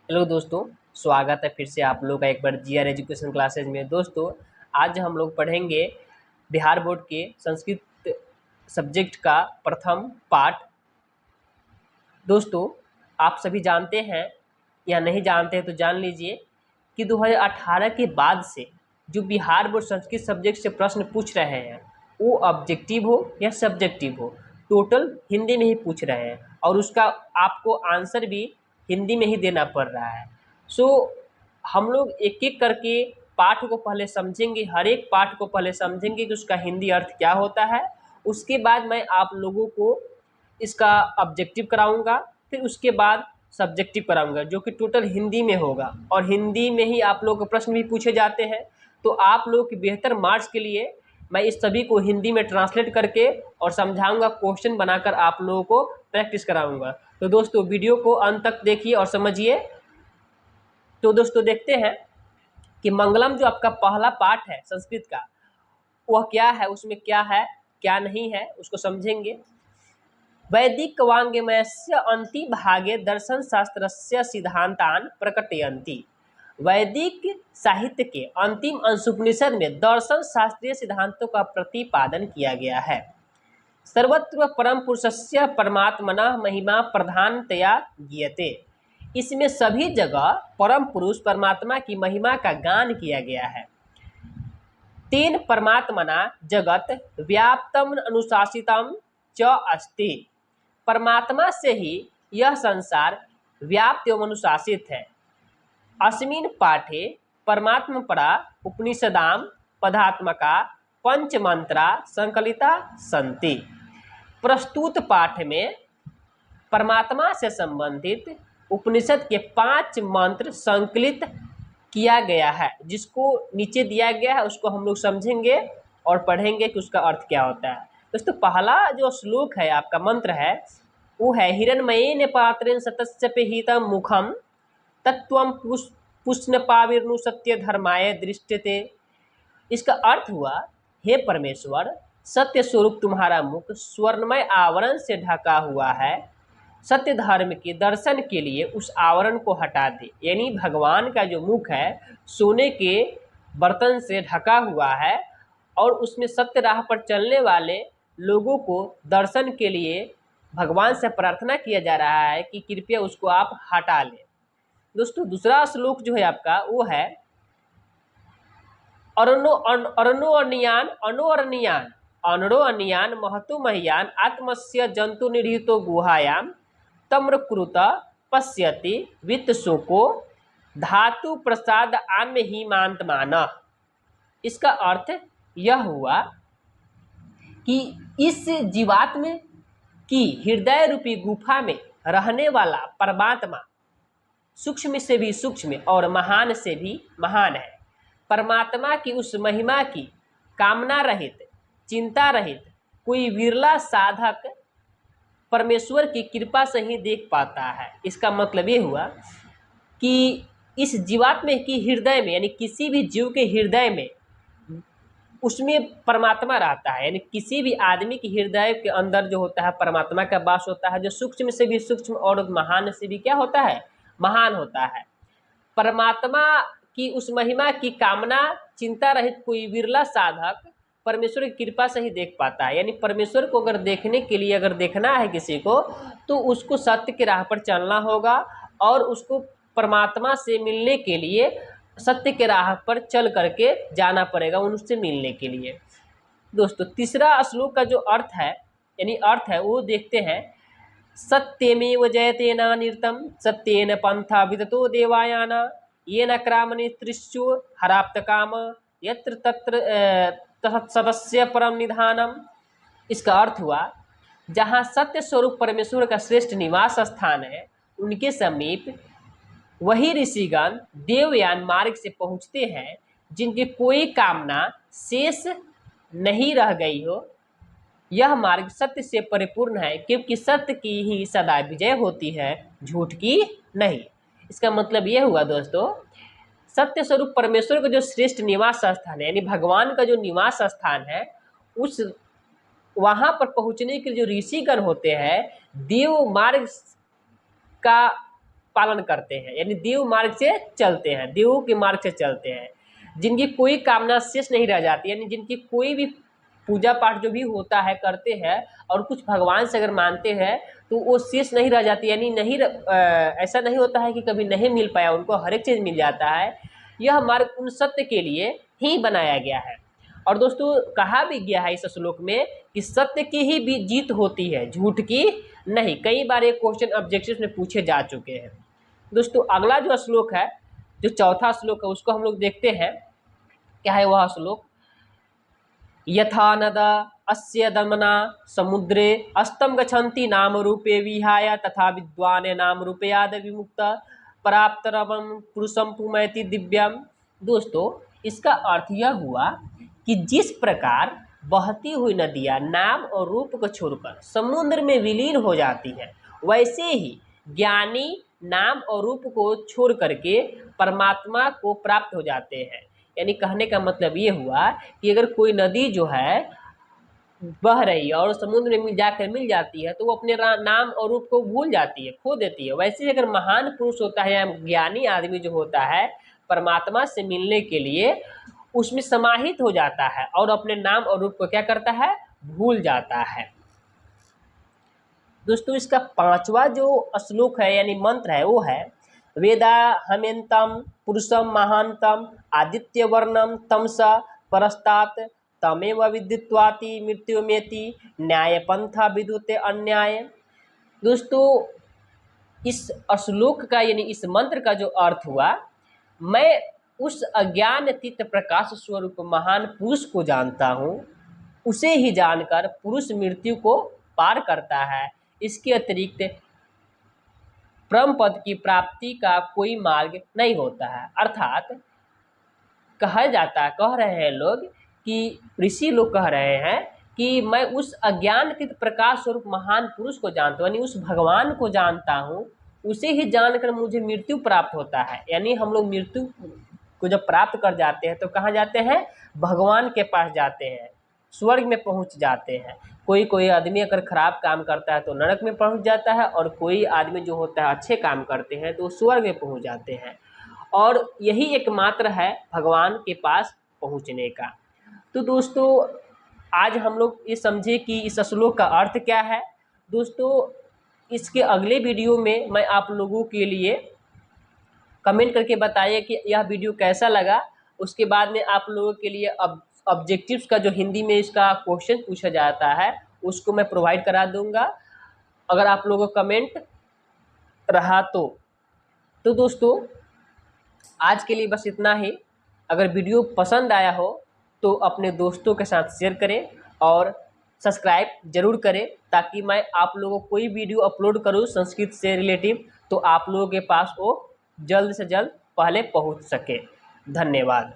Hello दोस्तों, स्वागत है फिर से आप लोग का एक बार जीआर एजुकेशन क्लासेज में। दोस्तों, आज हम लोग पढ़ेंगे बिहार बोर्ड के संस्कृत सब्जेक्ट का प्रथम पाठ। दोस्तों, आप सभी जानते हैं या नहीं जानते हैं तो जान लीजिए कि 2018 के बाद से जो बिहार बोर्ड संस्कृत सब्जेक्ट से प्रश्न पूछ रहे हैं वो ऑब्जेक्टिव हो या सब्जेक्टिव हो, टोटल हिंदी में ही पूछ रहे हैं और उसका आपको आंसर भी हिंदी में ही देना पड़ रहा है। सो हम लोग एक एक करके पाठ को पहले समझेंगे, हर एक पाठ को पहले समझेंगे कि उसका हिंदी अर्थ क्या होता है। उसके बाद मैं आप लोगों को इसका ऑब्जेक्टिव कराऊंगा, फिर उसके बाद सब्जेक्टिव कराऊंगा जो कि टोटल हिंदी में होगा और हिंदी में ही आप लोगों के प्रश्न भी पूछे जाते हैं। तो आप लोगों के बेहतर मार्क्स के लिए मैं इस सभी को हिंदी में ट्रांसलेट करके और समझाऊंगा, क्वेश्चन बनाकर आप लोगों को प्रैक्टिस कराऊंगा। तो दोस्तों, वीडियो को अंत तक देखिए और समझिए। तो दोस्तों, देखते हैं कि मंगलम जो आपका पहला पाठ है संस्कृत का, वह क्या है, उसमें क्या है क्या नहीं है उसको समझेंगे। वैदिक वाङ्मयस्य अंतिभागे दर्शनशास्त्रस्य सिद्धांतान् प्रकटयन्ति। वैदिक साहित्य के अंतिम अंश उपनिषद में दर्शन शास्त्रीय सिद्धांतों का प्रतिपादन किया गया है। सर्वत्र परम पुरुषस्य परमात्मनः महिमा प्रधानतया गीयते। इसमें सभी जगह परम पुरुष परमात्मा की महिमा का गान किया गया है। तेन परमात्मना जगत व्याप्तम अनुशासितम च अस्ति। परमात्मा से ही यह संसार व्याप्त एवं अनुशासित है। अस्मिन् पाठे परमात्मपरा उपनिषदां पदात्मका पंचमंत्रा संकलिता सन्ति। प्रस्तुत पाठ में परमात्मा से संबंधित उपनिषद के 5 मंत्र संकलित किया गया है, जिसको नीचे दिया गया है उसको हम लोग समझेंगे और पढ़ेंगे कि उसका अर्थ क्या होता है। दोस्तों, पहला जो श्लोक है आपका मंत्र है वो है हिरण्मयेन पात्रेण सतस्य पिहितं मुखम तत्त्वं पुष्णपाविर्नु सत्य धर्माय दृष्टते। इसका अर्थ हुआ, हे परमेश्वर, सत्य स्वरूप तुम्हारा मुख स्वर्णमय आवरण से ढका हुआ है। सत्य धर्म के दर्शन के लिए उस आवरण को हटा दे। यानी भगवान का जो मुख है सोने के बर्तन से ढका हुआ है और उसमें सत्य राह पर चलने वाले लोगों को दर्शन के लिए भगवान से प्रार्थना किया जा रहा है कि कृपया उसको आप हटा लें। दोस्तों, दूसरा श्लोक जो है आपका वो है अरणो अनियान महतो महियान आत्मस्य जंतु निहितो गुहायाम तम्रकृत पश्यति वित्त शोको धातु प्रसाद आम्य हिमांतमान। इसका अर्थ यह हुआ कि इस जीवात्म की हृदय रूपी गुफा में रहने वाला परमात्मा सूक्ष्म से भी सूक्ष्म और महान से भी महान है। परमात्मा की उस महिमा की कामना रहित, चिंता रहित कोई विरला साधक परमेश्वर की कृपा से ही देख पाता है। इसका मतलब ये हुआ कि इस जीवात्मा की हृदय में, यानी किसी भी जीव के हृदय में, उसमें परमात्मा रहता है। यानी किसी भी आदमी के हृदय के अंदर जो होता है परमात्मा का वास होता है, जो सूक्ष्म से भी सूक्ष्म और महान से भी क्या होता है, महान होता है। परमात्मा की उस महिमा की कामना चिंता रहित कोई विरला साधक परमेश्वर की कृपा से ही देख पाता है। यानी परमेश्वर को अगर देखने के लिए, अगर देखना है किसी को, तो उसको सत्य के राह पर चलना होगा और उसको परमात्मा से मिलने के लिए सत्य के राह पर चल करके जाना पड़ेगा उनसे मिलने के लिए। दोस्तों, तीसरा श्लोक का जो अर्थ है, यानी अर्थ है, वो देखते हैं। सत्यमेव जयते निरतम सत्येन पंथा विदतो देवायाना येन क्रामनि त्रिश्चु हराप्त काम यत्र तत्र सदस्य परम निधानम। इसका अर्थ हुआ, जहाँ सत्य स्वरूप परमेश्वर का श्रेष्ठ निवास स्थान है उनके समीप वही ऋषिगण देवयान मार्ग से पहुँचते हैं जिनकी कोई कामना शेष नहीं रह गई हो। यह मार्ग सत्य से परिपूर्ण है क्योंकि सत्य की ही सदा विजय होती है, झूठ की नहीं। इसका मतलब यह हुआ दोस्तों, सत्य स्वरूप परमेश्वर का जो श्रेष्ठ निवास स्थान है, यानी भगवान का जो निवास स्थान है, उस वहाँ पर पहुँचने के लिए जो ऋषिगण होते हैं देव मार्ग का पालन करते हैं, यानी देव मार्ग से चलते हैं, देवों के मार्ग से चलते हैं, जिनकी कोई कामना शेष नहीं रह जाती, यानी जिनकी कोई भी पूजा पाठ जो भी होता है करते हैं और कुछ भगवान से अगर मानते हैं तो वो शेष नहीं रह जाती, यानी ऐसा नहीं होता है कि कभी नहीं मिल पाया, उनको हर एक चीज़ मिल जाता है। यह मार्ग उन सत्य के लिए ही बनाया गया है। और दोस्तों कहा भी गया है इस श्लोक में कि सत्य की ही भी जीत होती है, झूठ की नहीं। कई बार ये क्वेश्चन ऑब्जेक्टिव्स में पूछे जा चुके हैं। दोस्तों अगला जो श्लोक है, जो चौथा श्लोक है, उसको हम लोग देखते हैं। क्या है वह श्लोक? यथा नदा अस्य दमना समुद्रे अस्तम गच्छन्ति नाम रूपे विहाय तथा विद्वान नाम रूपयाद विमुक्त पराप्तरवम पुरुषम पुमैति दिव्यम। दोस्तों इसका अर्थ यह हुआ कि जिस प्रकार बहती हुई नदियाँ नाम और रूप को छोड़कर समुद्र में विलीन हो जाती हैं, वैसे ही ज्ञानी नाम और रूप को छोड़ करके परमात्मा को प्राप्त हो जाते हैं। यानी कहने का मतलब ये हुआ कि अगर कोई नदी जो है बह रही है और समुद्र में जाकर मिल जाती है तो वो अपने नाम और रूप को भूल जाती है, खो देती है। वैसे ही अगर महान पुरुष होता है या ज्ञानी आदमी जो होता है, परमात्मा से मिलने के लिए उसमें समाहित हो जाता है और अपने नाम और रूप को क्या करता है? भूल जाता है। दोस्तों इसका पांचवा जो श्लोक है यानी मंत्र है वो है वेदा हमेन्तम पुरुषम महांतम आदित्य वर्णम तमसा परस्तात तमेव विदित्वाति मृत्युमेति न्याय पंथा विदुते अन्याय। दोस्तों इस श्लोक का यानी इस मंत्र का जो अर्थ हुआ, मैं उस अज्ञान अतीत प्रकाश स्वरूप महान पुरुष को जानता हूँ, उसे ही जानकर पुरुष मृत्यु को पार करता है। इसके अतिरिक्त परम पद की प्राप्ति का कोई मार्ग नहीं होता है। अर्थात कह रहे हैं लोग कि ऋषि लोग कह रहे हैं कि मैं उस अज्ञानतीत प्रकाश स्वरूप महान पुरुष को जानता हूँ, यानी उस भगवान को जानता हूँ, उसे ही जानकर मुझे मृत्यु प्राप्त होता है। यानी हम लोग मृत्यु को जब प्राप्त कर जाते हैं तो कहाँ जाते हैं? भगवान के पास जाते हैं, स्वर्ग में पहुँच जाते हैं। कोई आदमी अगर खराब काम करता है तो नरक में पहुँच जाता है, और कोई आदमी जो होता है अच्छे काम करते हैं तो स्वर्ग में पहुँच जाते हैं। और यही एकमात्र है भगवान के पास पहुँचने का। तो दोस्तों आज हम लोग ये समझे कि इस श्लोक का अर्थ क्या है। दोस्तों इसके अगले वीडियो में मैं आप लोगों के लिए कमेंट करके बताइए कि यह वीडियो कैसा लगा। उसके बाद में आप लोगों के लिए ऑब्जेक्टिव्स का जो हिंदी में इसका क्वेश्चन पूछा जाता है उसको मैं प्रोवाइड करा दूंगा, अगर आप लोगों का कमेंट रहा तो दोस्तों आज के लिए बस इतना ही। अगर वीडियो पसंद आया हो तो अपने दोस्तों के साथ शेयर करें और सब्सक्राइब जरूर करें, ताकि मैं आप लोगों को कोई वीडियो अपलोड करूं संस्कृत से रिलेटिव तो आप लोगों के पास वो जल्द से जल्द पहले पहुंच सके। धन्यवाद।